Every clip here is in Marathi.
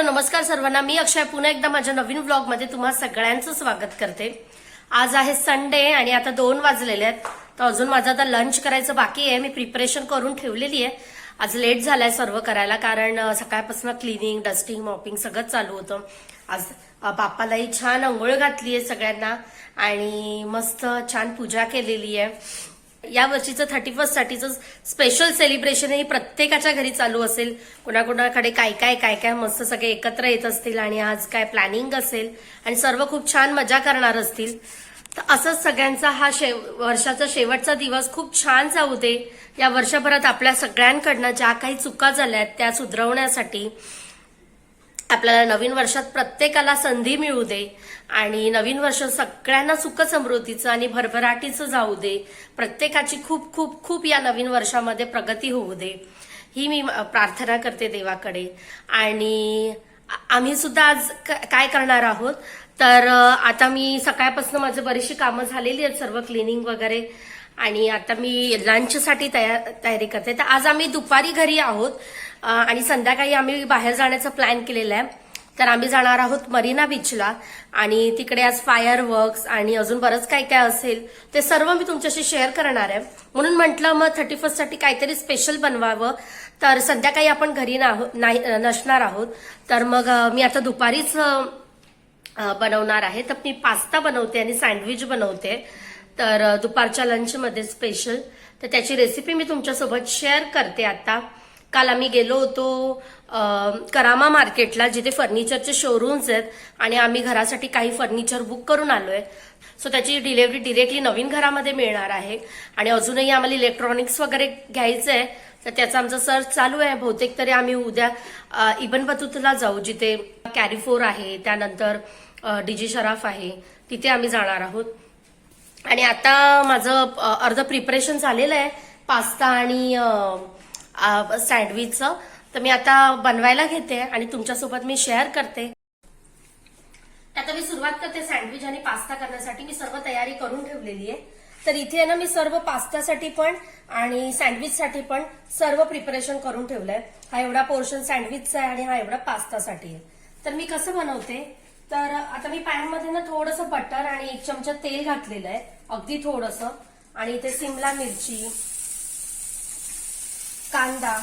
हॅलो नमस्कार सर्वांना. मी अक्षय पुन्हा एकदा माझ्या नवीन व्लॉग मध्ये तुम्हा सगळ्यांचं स्वागत करते. आज आहे संडे आणि आता 2 वाजलेले आहेत. तर अजून माझं आता लंच करायचं बाकी आहे. मी प्रिपरेशन करून ठेवलेली आहे. आज लेट झालाय सर्व करायला कारण सकाळपासून क्लिनिंग डस्टिंग मॉपिंग सगळं चालू होतं. आज बाप्पालाही छान अंघोळ घातली आहे सगळ्यांना आणि मस्त छान पूजा केलेली आहे. या वर्षीचं 31st साठीचं स्पेशल सेलिब्रेशन हे प्रत्येकाच्या घरी चालू असेल. कोणाकोणाकडे काय काय काय काय मस्त सगळे एकत्र येत असतील आणि आज काय प्लॅनिंग असेल आणि सर्व खूप छान मजा करणार असतील. तर असंच सगळ्यांचा हा वर्षाचा शेवटचा दिवस खूप छान जाऊ दे. या वर्षभरात आपल्या सगळ्यांकडनं ज्या काही चुका झाल्यात त्या सुधारवण्यासाठी आपल्याला नवीन वर्षात प्रत्येकाला संधी मिळू दे आणि नवीन वर्ष सगळ्यांना सुख समृद्धीचं आणि भरभराटीचं जाऊ दे. प्रत्येकाची खूप खूप खूप या नवीन वर्षामध्ये प्रगती होऊ दे ही मी प्रार्थना करते देवाकडे. आणि आम्ही सुद्धा आज काय करणार आहोत तर आता मी सकाळपासून माझं बरीचशी कामं झालेली आहेत सर्व क्लिनिंग वगैरे आणि आता मी लंचसाठी तयारी करते. तर आज आम्ही दुपारी घरी आहोत आणि संध्याकाळी आम्ही बाहेर जाण्याचा प्लॅन केलेला आहे. तर आम्ही जाणार आहोत मरीना बीचला आणि तिकडे आज फायर वर्क्स आणि अजून बरंच काय काय असेल ते सर्व मी तुमच्याशी शेअर करणार आहे. म्हणून म्हटलं मग 31st साठी काहीतरी स्पेशल बनवावं. तर संध्याकाळी आपण घरी नसणार आहोत तर मग मी आता दुपारीच बनवणार आहे. तर मी पास्ता बनवते आणि सँडविच बनवते तर दुपारच्या लंचमध्ये स्पेशल. तर त्याची रेसिपी मी तुमच्यासोबत शेअर करते. आता काल आम्ही गेलो होतो करामा मार्केटला जिथे फर्निचरचे शोरूम्स आहेत आणि आम्ही घरासाठी काही फर्निचर बुक करून आलोय. सो त्याची डिलिव्हरी डिरेक्टली नवीन घरामध्ये मिळणार आहे आणि अजूनही आम्हाला इलेक्ट्रॉनिक्स वगैरे घ्यायचं आहे. तर त्याचा आमचा सर्च चालू आहे. बहुतेक तरी आम्ही उद्या इबन बतूतला जाऊ जिथे कॅरिफोर आहे, त्यानंतर डीजी शराफ आहे, तिथे आम्ही जाणार आहोत. आणि आता माझं अर्ध प्रिपरेशन झालेलं आहे पास्ता आणि सँडविचचं. तर मी आता बनवायला घेते आणि तुमच्यासोबत मी शेअर करते. आता मी सुरुवात करते सँडविच आणि पास्ता करण्यासाठी. मी सर्व तयारी करून ठेवलेली आहे. तर इथे ना मी सर्व पास्तासाठी पण आणि सँडविचसाठी पण सर्व प्रिपरेशन करून ठेवलंय. हा एवढा पोर्शन सँडविचचा आहे आणि हा एवढा पास्तासाठी आहे. तर मी कसं बनवते तर आता मी पॅनमध्ये ना थोडंसं बटर आणि 1 चमचा तेल घातलेलं आहे, अगदी थोडंसं. आणि इथे सिमला मिरची, कांदा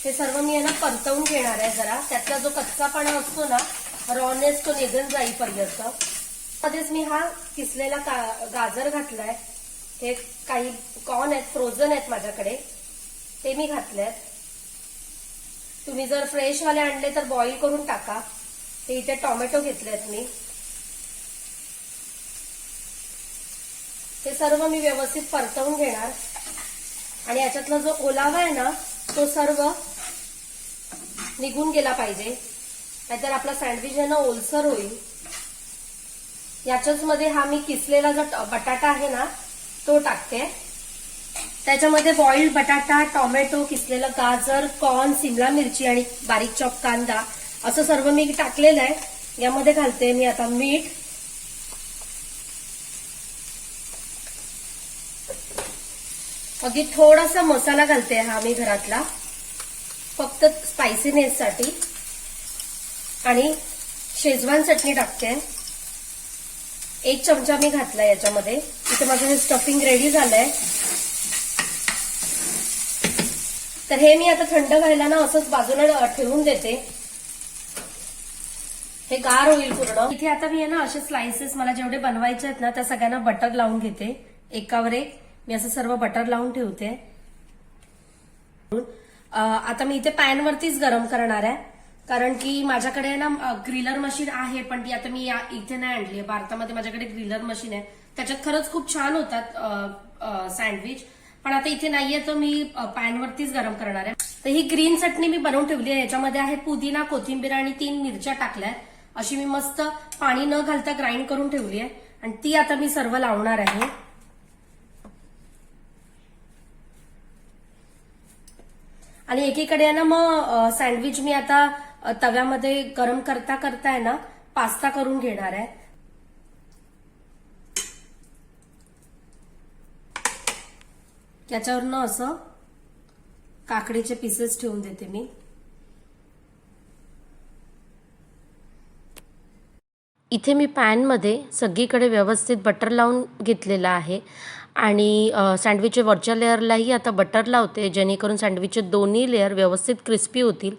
हे सर्व मी ना परतवून घेणार आहे जरा. त्यातला जो कच्चापणा असतो ना रॉनेस तो निघून जाईपर्यंत. मध्येच मी हा किसलेला गाजर घातलाय. हे काही कॉर्न आहेत, फ्रोझन आहेत माझ्याकडे, ते मी घातलेत. तुम्ही जर फ्रेश वाले आणले तर बॉईल करून टाका. हे इथे टोमॅटो घेतलेत मी. हे सर्व मी व्यवस्थित परतवून घेणार आणि याच्यातला जो ओलावा आहे ना तो सर्व निघून गेला पाहिजे, नाहीतर आपला सँडविच आहे ना ओलसर होईल. याच्याच मध्ये हा मी किसलेला जो बटाटा आहे ना तो टाकते. त्याच्यामध्ये बॉइल्ड बटाटा, टोमॅटो, किसलेलं गाजर, कॉर्न, सिमला मिरची आणि बारीक चॉप कांदा असं सर्व मी टाकलेलं आहे. यामध्ये घालते मी आता मीठ, अगदी थोडासा मसाला घालते हा मी घरातला फक्त स्पायसीनेस साठी, आणि शेजवान चटणी टाकते. 1 चमचा मी घातला याच्यामध्ये. इथे माझं हे स्टफिंग रेडी झालंय. तर हे मी आता थंड व्हायला ना असंच बाजूला ठेवून देते. हे गार होईल पूर्ण. इथे आता मी ना असे स्लाइसेस मला जेवढे बनवायचे आहेत ना त्या सगळ्यांना बटर लावून घेते. एकावर एक मी असं सर्व बटर लावून ठेवते. आता मी इथे पॅन वरतीच गरम करणार आहे कारण की माझ्याकडे ना ग्रिलर मशीन आहे पण ती आता मी इथे नाही आणली. भारतामध्ये माझ्याकडे ग्रिलर मशीन आहे, त्याच्यात खरंच खूप छान होतात सँडविच. पण आता इथे नाहीये तर मी पॅन वरतीच गरम करणार आहे. तर ही ग्रीन चटणी मी बनवून ठेवली आहे. याच्यामध्ये आहे पुदिना, कोथिंबीर आणि 3 मिरच्या टाकल्या. अशी मी मस्त पाणी न घालता ग्राइंड करून ठेवली आहे आणि ती आता मी सर्व लावणार आहे. आणि एकीकडे ना मग सँडविच मी आता तव्यामध्ये गरम करता करता आहे ना पास्ता करून घेणार आहे. त्याच्यावरनं असं काकडीचे पीसेस ठेवून देते मी. इथे मी पॅनमध्ये सगळीकडे व्यवस्थित बटर लावून घेतलेलं आहे आणि सँडविचच्या वरच्या लेअरलाही आता बटर लावते, जेणेकरून सँडविचचे दोन्ही लेअर व्यवस्थित क्रिस्पी होतील.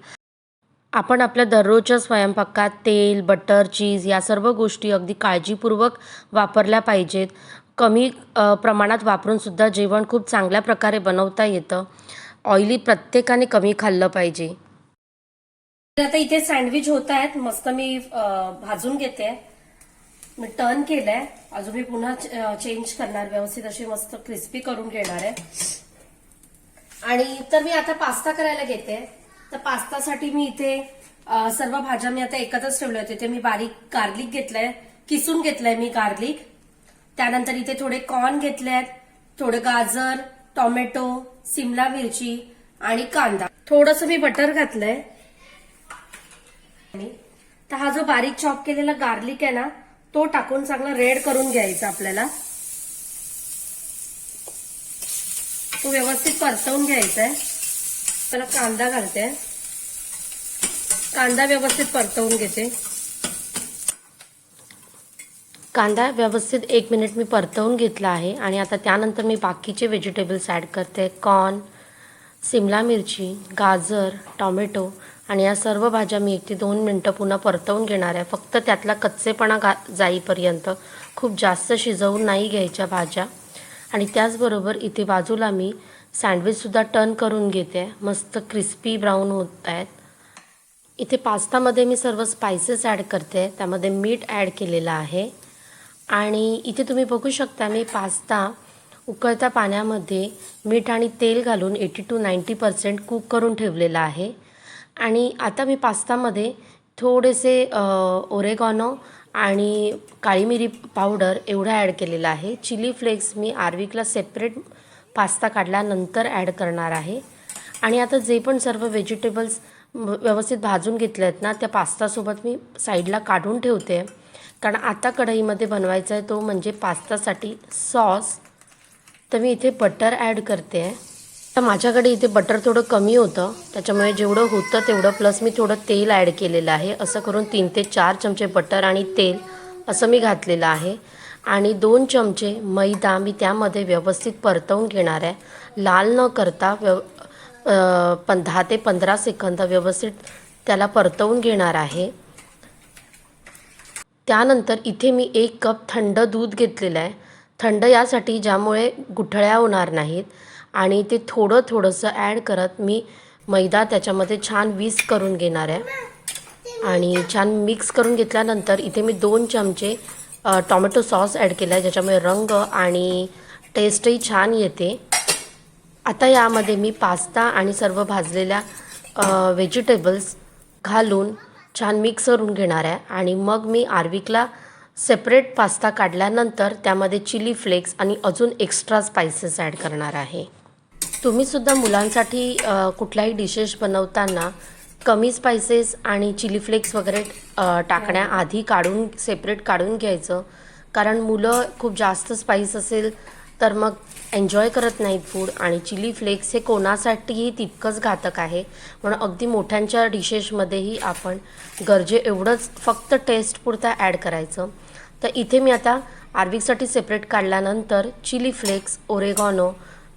आपण आपल्या दररोजच्या स्वयंपाकात तेल, बटर, चीज या सर्व गोष्टी अगदी काळजीपूर्वक वापरल्या पाहिजेत. कमी प्रमाणात वापरूनसुद्धा जेवण खूप चांगल्या प्रकारे बनवता येतं. ऑइली प्रत्येकाने कमी खाल्लं पाहिजे. आता इथे सँडविच होत आहेत, मस्त मी भाजून घेते. मी टर्न केलंय, अजून मी पुन्हा चेंज करणार, व्यवस्थित अशी मस्त क्रिस्पी करून घेणार आहे. आणि तर मी आता पास्ता करायला घेते. तर पास्तासाठी मी इथे सर्व भाज्या मी आता एकत्रच ठेवल्या होत्या. ते मी बारीक गार्लिक घेतलंय, किसून घेतलंय मी गार्लिक. त्यानंतर इथे थोडे कॉर्न घेतलेत, थोडे गाजर, टोमॅटो, सिमला मिरची आणि कांदा. थोडंसं मी बटर घातलंय. तर हा जो बारीक चॉप केलेला गार्लिक आहे ना, तो टाकून चांगला रेड करून घ्यायचा आपल्याला. तो व्यवस्थित परतवून घ्यायचा आहे. त्याला कांदा घालते, कांदा व्यवस्थित परतवून घेते. कांदा व्यवस्थित 1 मिनिट मी परतवून घेतला आहे आणि आता त्यानंतर मी बाकीचे व्हेजिटेबल्स ॲड करते. कॉर्न, सिमला मिरची, गाजर, टोमॅटो आणि या सर्व भाज्या मी 1 ते 2 मिनटं पुन्हा परतवून घेणार आहे. फक्त त्यातला कच्चेपणा जाईपर्यंत, खूप जास्त शिजवून नाही घ्यायच्या भाज्या. आणि त्याचबरोबर इथे बाजूला मी सँडविचसुद्धा टर्न करून घेते. मस्त क्रिस्पी ब्राऊन होत आहेत. इथे पास्तामध्ये मी सर्व स्पायसेस ॲड करते. त्यामध्ये मीठ ॲड केलेलं आहे आणि इथे तुम्ही बघू शकता मी पास्ता उकळत्या पाण्यामध्ये मीठ आणि तेल घालून 80 to 90% कुक करून ठेवलेला आहे. आणि आता मी पास्तामध्ये थोडेसे ओरेगॉनो आणि काळी मिरी पावडर एवढं ॲड केलेलं आहे. चिली फ्लेक्स मी आर्विकला सेपरेट पास्ता काढल्यानंतर ॲड करणार आहे. आणि आता जे पण सर्व व्हेजिटेबल्स व्यवस्थित भाजून घेतले आहेत ना, त्या पास्तासोबत मी साईडला काढून ठेवते. कारण आता कढईमध्ये बनवायचा आहे तो म्हणजे पास्तासाठी सॉस. तर मी इथे बटर ॲड करते. तर माझ्याकडे इथे बटर थोडं कमी होतं, त्याच्यामुळे जेवढं होतं तेवढं प्लस मी थोडं तेल ॲड केलेलं आहे. असं करून 3 ते 4 चमचे बटर आणि तेल असं मी घातलेलं आहे. आणि 2 चमचे मैदा मी त्यामध्ये व्यवस्थित परतवून घेणार आहे. लाल न करता 10 ते 15 सेकंद व्यवस्थित त्याला परतवून घेणार आहे. त्यानंतर इथे मी 1 कप थंड दूध घेतलेलं आहे. थंड यासाठी ज्यामुळे गुठळ्या होणार नाहीत. आणि ते थोडंसं ॲड करत मी मैदा त्याच्यामध्ये छान विस्क करून घेणार आहे. आणि छान मिक्स करून घेतल्यानंतर इथे मी 2 चमचे टोमॅटो सॉस ॲड केला आहे, ज्याच्यामुळे रंग आणि टेस्टही छान येते. आता यामध्ये मी पास्ता आणि सर्व भाजलेल्या व्हेजिटेबल्स घालून छान मिक्स करून घेणार आहे. आणि मग मी आर्विकला सेपरेट पास्ता काढल्यानंतर त्यामध्ये चिली फ्लेक्स आणि अजून एक्स्ट्रा स्पायसेस ॲड करणार आहे. तुम्हीसुद्धा मुलांसाठी कुठल्याही डिशेस बनवताना कमी स्पायसेस आणि चिली फ्लेक्स वगैरे टाकण्याआधी सेपरेट काढून घ्यायचं. कारण मुलं खूप जास्त स्पाइस असेल तर मग एन्जॉय करत नाहीत फूड. आणि चिली फ्लेक्स हे कोणासाठीही तितकंच घातक आहे. म्हणून अगदी मोठ्यांच्या डिशेसमध्येही आपण एवढंच फक्त टेस्टपुरता ॲड करायचं. तर इथे मी आता आर्विकसाठी सेपरेट काढल्यानंतर चिली फ्लेक्स, ओरेगॉनो,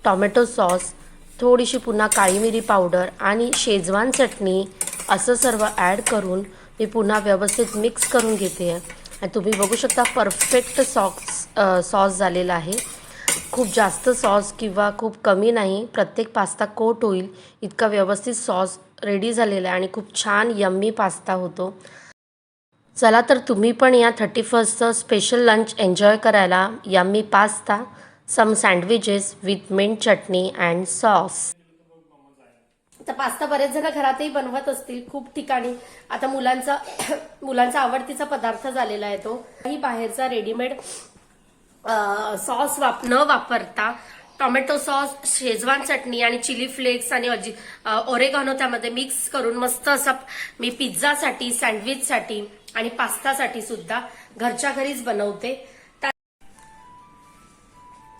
टोमॅटो सॉस, थोडीशी पुन्हा काळी मिरी पावडर आणि शेजवान चटणी असं सर्व ॲड करून मी पुन्हा व्यवस्थित मिक्स करून घेते. आणि तुम्ही बघू शकता परफेक्ट सॉस झालेला आहे. खूप जास्त सॉस किंवा खूप कमी नाही, प्रत्येक पास्ता कोट होईल इतका व्यवस्थित सॉस रेडी झालेला आहे आणि खूप छान यम्मी पास्ता होतो. चला तर तुम्ही पण या 31st स्पेशल लंच एन्जॉय करायला yummy pasta, some sandwiches with mint चटणी अँड सॉस. तर पास्ता बरेच जण घरातही बनवत असतील खूप ठिकाणी. आता मुलांचा आवडतीचा पदार्थ झालेला आहे तो. ही बाहेरचा रेडीमेड सॉस न वापरता टोमॅटो सॉस, शेजवान चटणी आणि चिली फ्लेक्स आणि ओरेगॉनो त्यामध्ये मिक्स करून मस्त असा मी पिझ्झासाठी, सँडविचसाठी आणि पास्तासाठी सुद्धा घरच्या घरीच बनवते.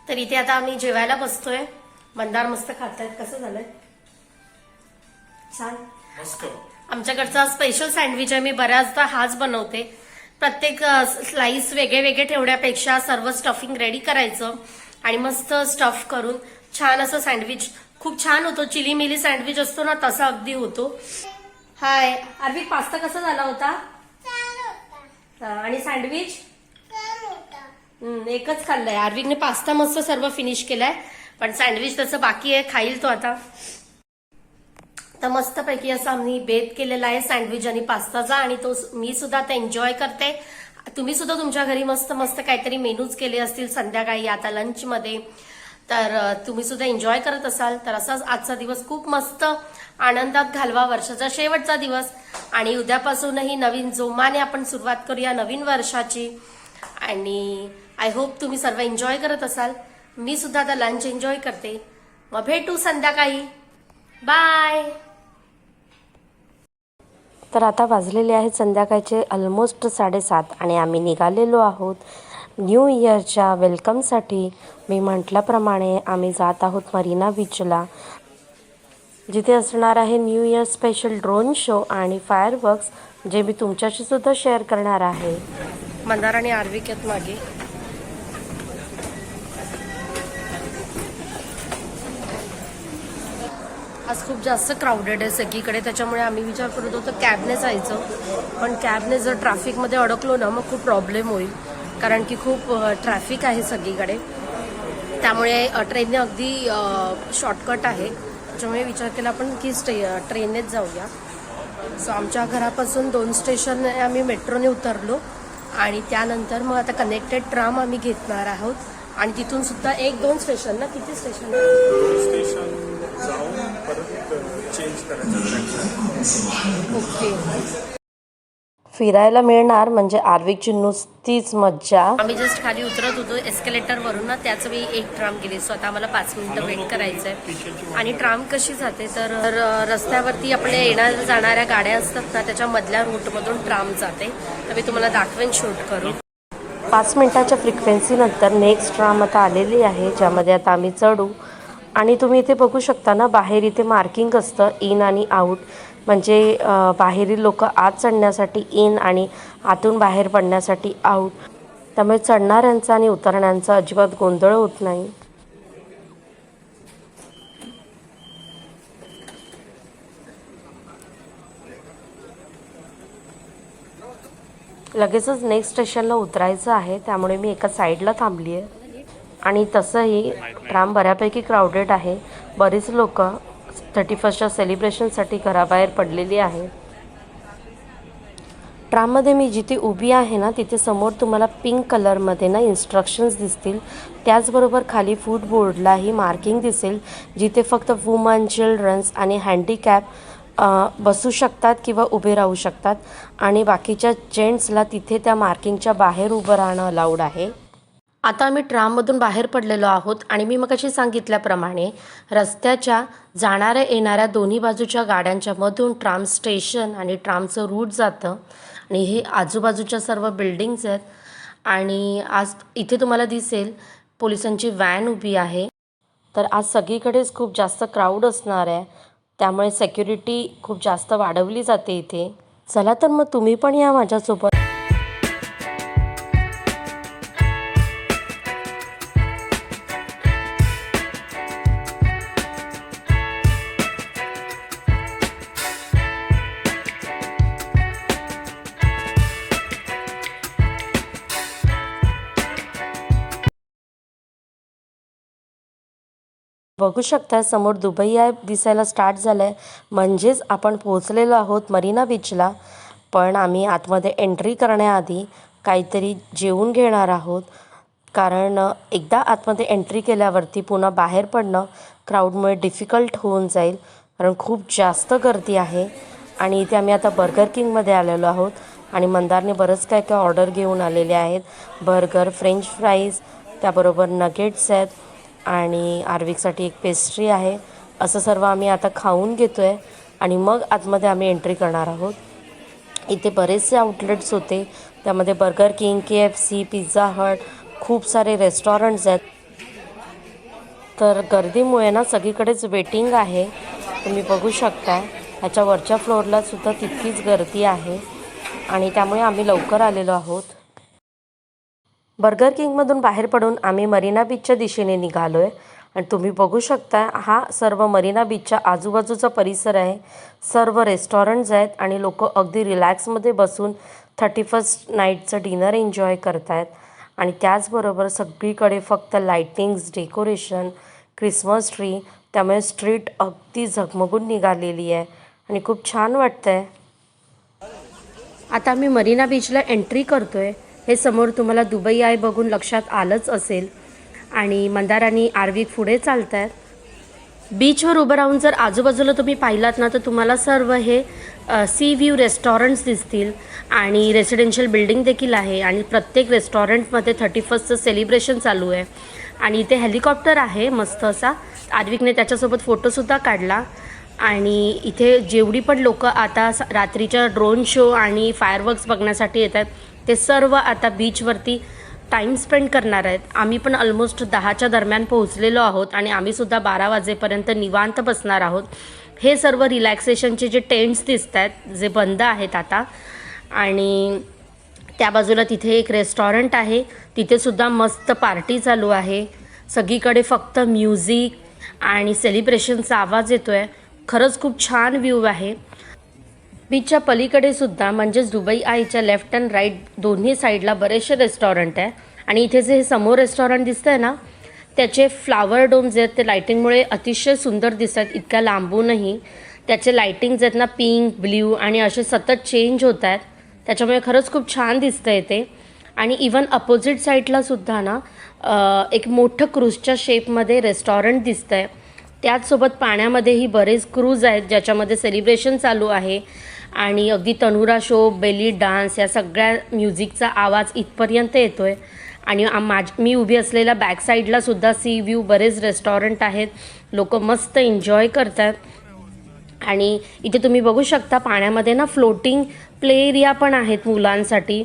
तर इथे आता आम्ही जेवायला बसतोय. मंदार मस्त खातायत. कसं झालंय? छान. आमच्याकडचा स्पेशल सँडविच आहे. मी बऱ्याचदा हाच बनवते. प्रत्येक स्लाइस वेगळे वेगळे ठेवण्यापेक्षा सर्व स्टफिंग रेडी करायचं आणि मस्त स्टफ करून छान असं सँडविच, खूप छान होतो. चिली मिली सँडविच असतो ना तसा अगदी होतो. हाय आर्विक, पास्ता कसा झाला होता? आणि सँडविच एकच खाल्लंय आर्विकने. पास्ता मस्त सर्व फिनिश केलाय, पण सँडविच त्याचं बाकी आहे, खाईल तो आता. तर मस्तपैकी असं आम्ही बेत केलेला आहे सँडविच आणि पास्ताचा, आणि तो मी सुद्धा आता एन्जॉय करते. तुम्ही सुद्धा तुमच्या घरी मस्त मस्त काहीतरी मेनूज केले असतील संध्याकाळी आता लंचमध्ये, तर तुम्ही सुद्धा एन्जॉय करत असाल. तर असाच आजचा दिवस खूप मस्त आनंदात घालवा, वर्षाचा शेवटचा दिवस, आणि उद्यापासूनही नवीन जोमाने आपण सुरुवात करूया नवीन वर्षाची. आणि आय होप तुम्ही सर्व एन्जॉय करत असाल. मी सुद्धा आता लंच एन्जॉय करते. मग भेटू संध्याकाळी. बाय. तर आता वाजलेले आहेत संध्याकाळचे ऑलमोस्ट 7:30 आणि आम्ही निघालेलो आहोत न्यू इयरच्या वेलकमसाठी. मी म्हटल्याप्रमाणे आम्ही जात आहोत मरीना बीचला, जिथे असणार आहे new year special drone show आणि फायरवर्क्स, जे मी तुमच्याशी सुद्धा शेअर करणार आहे. मंदार आणि आर्विक आहेत मागे. आज खूप जास्त क्राऊडेड आहे सगळीकडे, त्याच्यामुळे आम्ही विचार करत होतो कॅबने जायचं, पण कॅबने जर ट्रॅफिकमध्ये अडकलो ना मग खूप प्रॉब्लेम होईल, कारण की खूप ट्रॅफिक आहे सगळीकडे. त्यामुळे ट्रेनने अगदी शॉर्टकट आहे, त्याच्यामुळे विचार केला आपण की ट्रेननेच जाऊया. सो आमच्या घरापासून 2 स्टेशन आम्ही मेट्रोने उतरलो, आणि त्यानंतर मग आता कनेक्टेड ट्राम आम्ही घेणार आहोत, आणि तिथून सुद्धा 1-2 स्टेशन ना, किती स्टेशन जाऊन परत चेंज करायचं. ओके. फिरायला मिळणार म्हणजे आर्विकची नुसतीच मज्जा. आम्ही जस्ट खाली उतरत होतो एस्केलेटर वरून ना, त्याच वेळी एक ट्राम गेली. सो आता आम्हाला 5 मिनिटं वेट करायचंय. आणि ट्राम कशी जाते तर रस्त्यावरती आपल्या येणाऱ्या जाणाऱ्या गाड्या असतात ना, त्याच्या मधल्या रूटमधून ट्राम जाते. तर मी तुम्हाला दाखवेन शूट करून. 5 मिनिटाच्या फ्रिक्वेन्सीनंतर नेक्स्ट ट्राम आता आलेली आहे, ज्यामध्ये आता आम्ही चढू. आणि तुम्ही इथे बघू शकता ना, बाहेर इथे मार्किंग असतं इन आणि आऊट, म्हणजे बाहेरील लोक आत चढण्यासाठी इन आणि आतून बाहेर पडण्यासाठी आऊट. त्यामुळे चढणाऱ्यांचा आणि उतरण्यांचा अजिबात गोंधळ होत नाही. लगेचच नेक्स्ट स्टेशनला उतरायचं आहे, त्यामुळे मी एका साईडला थांबली आहे. आणि तसंही ट्राम बऱ्यापैकी क्राऊडेड आहे. बरीच लोक 31च्या सेलिब्रेशनसाठी घराबाहेर पडलेली आहे. ट्राममध्ये मी जिथे उभी आहे ना, तिथे समोर तुम्हाला पिंक कलरमध्ये ना इन्स्ट्रक्शन्स दिसतील. त्याचबरोबर खाली फूड बोर्डलाही मार्किंग दिसेल, जिथे फक्त वुमन, चिल्ड्रन्स आणि हँडिकॅप बसू शकतात किंवा उभे राहू शकतात, आणि बाकीच्या जेंट्सला तिथे त्या मार्किंगच्या बाहेर उभं राहणं अलाउड आहे. आता आम्ही ट्राममधून बाहेर पडलेलो आहोत, आणि मी मगाशी सांगितल्याप्रमाणे रस्त्याच्या जाणाऱ्या येणाऱ्या दोन्ही बाजूच्या गाड्यांच्या मधून ट्राम स्टेशन आणि ट्रामचं रूट जातं. आणि हे आजूबाजूच्या सर्व बिल्डिंग्स आहेत, आणि आज इथे तुम्हाला दिसेल पोलिसांची व्हॅन उभी आहे. तर आज सगळीकडेच खूप जास्त क्राऊड असणार आहे, त्यामुळे सेक्युरिटी खूप जास्त वाढवली जाते इथे. चला तर मग तुम्ही पण या माझ्यासोबत. बघू शकता समोर दुबई आहे दिसायला स्टार्ट झालं आहे, म्हणजेच आपण पोहोचलेलो आहोत मरीना बीचला. पण आम्ही आतमध्ये एंट्री करण्याआधी काहीतरी जेवून घेणार आहोत, कारण एकदा आतमध्ये एंट्री केल्यावरती पुन्हा बाहेर पडणं क्राऊडमुळे डिफिकल्ट होऊन जाईल, कारण खूप जास्त गर्दी आहे. आणि इथे आम्ही आता बर्गर किंगमध्ये आलेलो आहोत, आणि मंदारने बरंच काय काय ऑर्डर घेऊन आलेले आहेत. बर्गर, फ्रेंच फ्राईज, त्याबरोबर नगेट्स आहेत, आणि आर्विकसाठी एक पेस्ट्री आहे. असं सर्व आम्ही आता खाऊन घेतो आहे, आणि मग आतमध्ये आम्ही एंट्री करणार आहोत. इथे बरेचसे आउटलेट्स होते, त्यामध्ये burger king, KFC, Pizza Hut, खूप सारे रेस्टॉरंट्स आहेत. तर गर्दीमुळे ना सगळीकडेच वेटिंग आहे, तुम्ही बघू शकता. ह्याच्या वरच्या फ्लोअरला सुद्धा तितकीच गर्दी आहे. आणि त्यामुळे आम्ही लवकर आलेलो आहोत. बर्गर किंगमधून बाहेर पडून आम्ही मरीना बीचच्या दिशेने निघालो आहे. आणि तुम्ही बघू शकता हा सर्व मरीना बीचच्या आजूबाजूचा परिसर आहे. सर्व रेस्टॉरंट्स आहेत आणि लोक अगदी रिलॅक्समध्ये बसून 31st नाईटचं डिनर एन्जॉय करत आहेत. आणि त्याचबरोबर सगळीकडे फक्त लाईटिंग्स, डेकोरेशन, क्रिसमस ट्री, त्यामुळे स्ट्रीट अगदी झगमगून निघालेली आहे आणि खूप छान वाटतं आहे. आता आम्ही मरीना बीचला एंट्री करतोय. हे समोर तुम्हाला दुबई आय बघून लक्षात आलंच असेल. आणि मंदार आणि आर्विक पुढे चालत आहेत. बीचवर उभं राहून जर आजूबाजूला तुम्ही पाहिलात ना तर तुम्हाला सर्व हे सी व्ह्यू रेस्टॉरंट्स दिसतील आणि रेसिडेन्शियल बिल्डिंग देखील आहे. आणि प्रत्येक रेस्टॉरंटमध्ये 31st सेलिब्रेशन चालू आहे. आणि इथे हेलिकॉप्टर आहे मस्त असा. आर्विकने त्याच्यासोबत फोटोसुद्धा काढला. आणि इथे जेवढी पण लोक आता रात्रीच्या ड्रोन शो आणि फायरवर्क्स बघण्यासाठी येतात ते सर्व आता बीचवरती टाईम स्पेंड करणार आहेत. आम्ही पण ऑलमोस्ट 10च्या दरम्यान पोहोचलेलो आहोत आणि आम्हीसुद्धा 12 वाजेपर्यंत निवांत बसणार आहोत. हे सर्व रिलॅक्सेशनचे जे टेंट्स दिसत आहेत जे बंद आहेत आता. आणि त्या बाजूला तिथे एक रेस्टॉरंट आहे. तिथेसुद्धा मस्त पार्टी चालू आहे. सगळीकडे फक्त म्युझिक आणि सेलिब्रेशनचा आवाज येतो आहे. खरंच खूप छान व्ह्यू आहे. बीचच्या पलीकडे सुद्धा म्हणजेच दुबई आयच्या लेफ्ट अँड राईट दोन्ही साईडला बरेचसे रेस्टॉरंट आहे. आणि इथे जे हे समोर रेस्टॉरंट दिसतं आहे ना त्याचे फ्लावर डोम्स आहेत ते लाईटिंगमुळे अतिशय सुंदर दिसत आहेत. इतक्या लांबूनही त्याचे लाईटिंग्स आहेत ना पिंक, ब्ल्यू आणि असे सतत चेंज होत आहेत. त्याच्यामुळे खरंच खूप छान दिसतं आहे ते. आणि इवन अपोजिट साईडला सुद्धा ना एक मोठं क्रूजच्या शेपमध्ये रेस्टॉरंट दिसतं आहे. त्याचसोबत पाण्यामध्येही बरेच क्रूज आहेत ज्याच्यामध्ये सेलिब्रेशन चालू आहे. आणि अगदी तनुरा शो, बेली डान्स या सगळ्या म्युझिकचा आवाज इथपर्यंत येतो आहे. आणि मी उभी असलेल्या बॅक साईडला सुद्धा सी व्ह्यू बरेच रेस्टॉरंट आहेत. लोक मस्त एन्जॉय करतात. आणि इथे तुम्ही बघू शकता पाण्यामध्ये ना फ्लोटिंग प्ले एरिया पण आहेत मुलांसाठी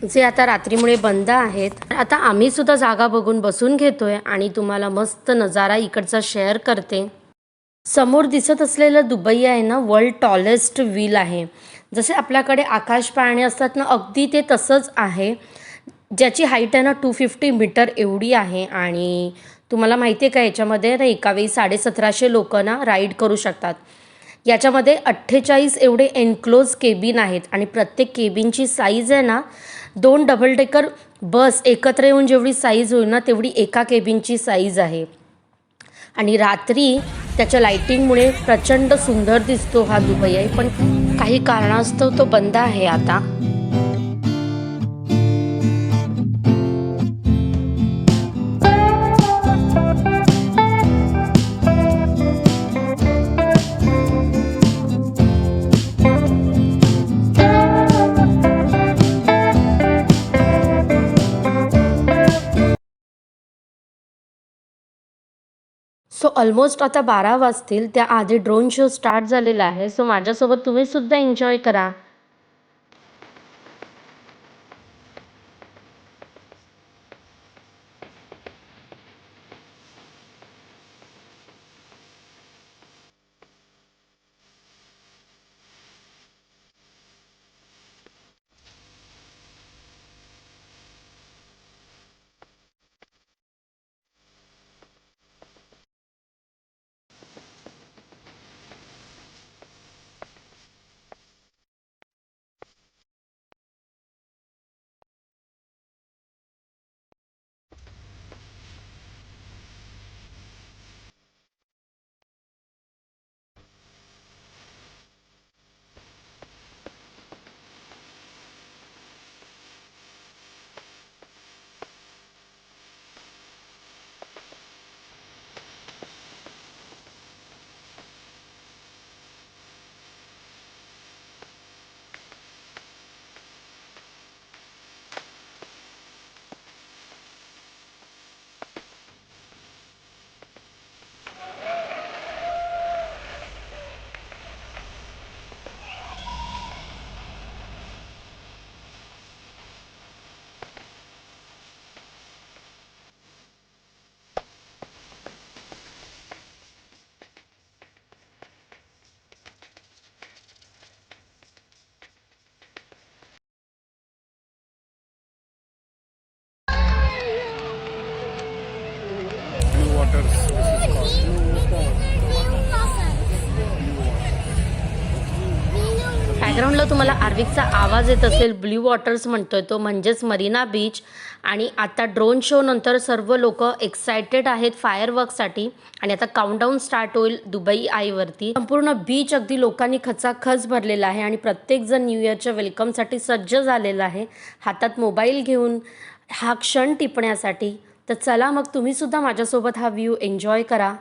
जे आता रात्रीमुळे बंद आहेत. आता आम्ही सुद्धा जागा बघून बसून घेतोय आणि तुम्हाला मस्त नजारा इकडचा शेअर करते. समोर दिसत असलेलं दुबई आहे ना वर्ल्ड टॉलेस्ट व्हील आहे. जसे आपल्याकडे आकाश पाळणे असतात ना अगदी ते तसंच आहे. ज्याची हाईट आहे ना 250 मीटर एवढी आहे. आणि तुम्हाला माहिती आहे का याच्यामध्ये ना एकावेळी 1750 लोक ना राईड करू शकतात. याच्यामध्ये 48 एवढे एन्क्लोज केबिन आहेत. आणि प्रत्येक केबिनची साईज आहे ना 2 डबल डेकर बस एकत्र येऊन जेवढी साईज होईल ना तेवढी एका केबिनची साईज आहे. आणि रात्री त्याच्या लाईटिंगमुळे प्रचंड सुंदर दिसतो हा दुबई आहे. पण काही कारणास्तव तो बंद आहे आता. सो ऑलमोस्ट आता 12 वाजतील. त्याआधी ड्रोन शो स्टार्ट झालेला आहे. सो माझ्यासोबत तुम्ही सुद्धा एन्जॉय करा. बॅकग्राऊंडला तुम्हाला आर्विकचा आवाज येत असेल. ब्ल्यू वॉटर्स म्हणतोय तो, म्हणजेच मरीना बीच. आणि आता ड्रोन शो नंतर सर्व लोक एक्सायटेड आहेत फायरवर्कसाठी. आणि आता काउंटडाऊन स्टार्ट होईल दुबई आयवरती. संपूर्ण बीच अगदी लोकांनी खचाखच भरलेला आहे आणि प्रत्येकजण न्यू इयरच्या वेलकमसाठी सज्ज झालेला आहे, हातात मोबाईल घेऊन हा क्षण टिपण्यासाठी. तर चला मग तुम्ही सुद्धा माझ्यासोबत हा व्ह्यू एन्जॉय करा.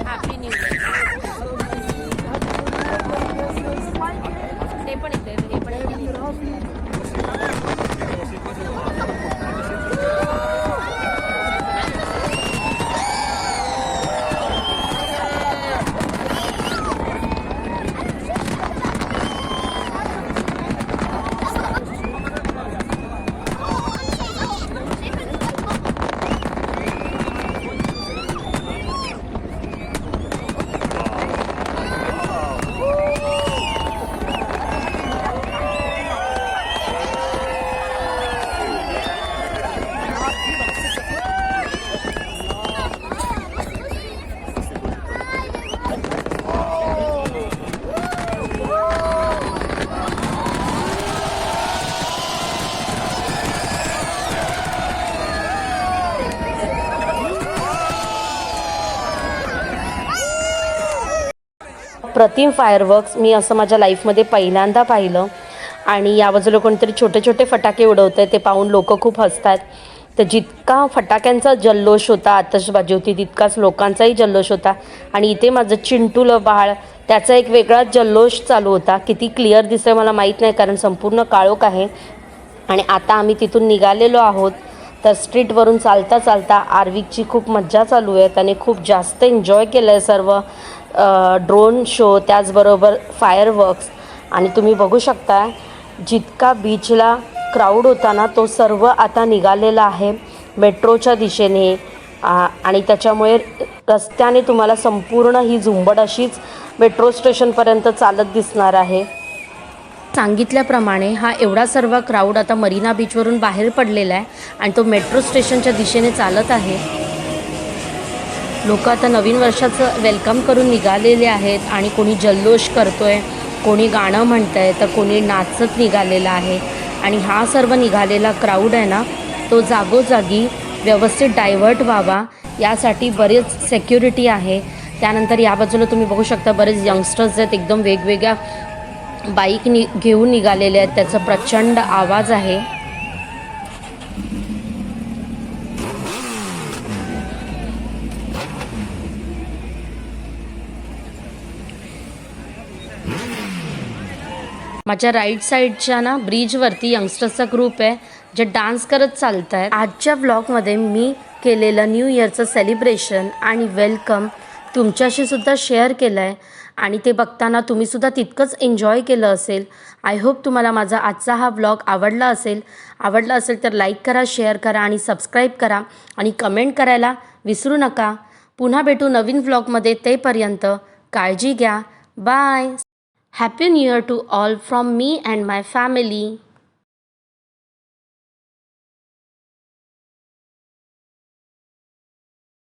Happy new year. ते पण येते, हे पण येते. अप्रतिम फायरवर्क्स मी असं माझ्या लाईफमध्ये पहिल्यांदा पाहिलं. आणि या बाजूला कोणतरी छोटे छोटे फटाके उडवत आहे, ते पाहून लोक खूप हसतात. तर जितका फटाक्यांचा जल्लोष होता, आतषबाजी होती, तितकाच लोकांचाही जल्लोष होता. आणि इथे माझं चिंटूलं बाळ, त्याचा एक वेगळाच जल्लोष चालू होता. किती क्लिअर दिसतंय मला माहीत नाही, कारण संपूर्ण काळोख आहे. आणि आता आम्ही तिथून निघालेलो आहोत. तर स्ट्रीटवरून चालता चालता आर्विकची खूप मज्जा चालू आहे. त्याने खूप जास्त एन्जॉय केलं आहे सर्व ड्रोन शो, त्याचबरोबर फायरवर्क्स. आणि तुम्ही बघू शकता जितका बीचला क्राऊड होता ना, तो सर्व आता निघालेला आहे मेट्रोच्या दिशेने. आणि त्याच्यामुळे रस्त्याने तुम्हाला संपूर्ण ही झुंबड अशीच मेट्रो स्टेशनपर्यंत चालत दिसणार आहे. सांगितल्याप्रमाणे हा एवढा सर्व क्राऊड आता मरीना बीचवरून बाहेर पडलेला आहे आणि तो मेट्रो स्टेशनच्या दिशेने चालत आहे. लोक आता नवीन वर्षाचं वेलकम करून निघालेले आहेत. आणि कोणी जल्लोष करतोय, कोणी गाणं म्हणतंय, तर कोणी नाचत निघालेलं आहे. आणि हा सर्व निघालेला क्राऊड आहे ना, तो जागोजागी व्यवस्थित डायव्हर्ट व्हावा यासाठी बरेच सेक्युरिटी आहे. त्यानंतर या बाजूला तुम्ही बघू शकता बरेच यंगस्टर्स आहेत, एकदम वेगवेगळ्या बाईक घेऊन निघालेले आहेत. त्याचा प्रचंड आवाज आहे. माझ्या राईट साईडच्या ना ब्रिजवरती यंगस्टर्सचा ग्रुप आहे जे डान्स करत चालत आहेत. आजच्या व्लॉगमध्ये मी केलेलं न्यू इयरचं सेलिब्रेशन आणि वेलकम तुमच्याशी सुद्धा शेअर केलं आहे. आणि ते बघताना तुम्हीसुद्धा तितकंच एन्जॉय केलं असेल. आय होप तुम्हाला माझा आजचा हा व्लॉग आवडला असेल तर लाईक करा, शेअर करा आणि सबस्क्राईब करा. आणि कमेंट करायला विसरू नका. पुन्हा भेटू नवीन व्लॉगमध्ये. तेपर्यंत काळजी घ्या. Bye. Happy New Year to all from me and my family.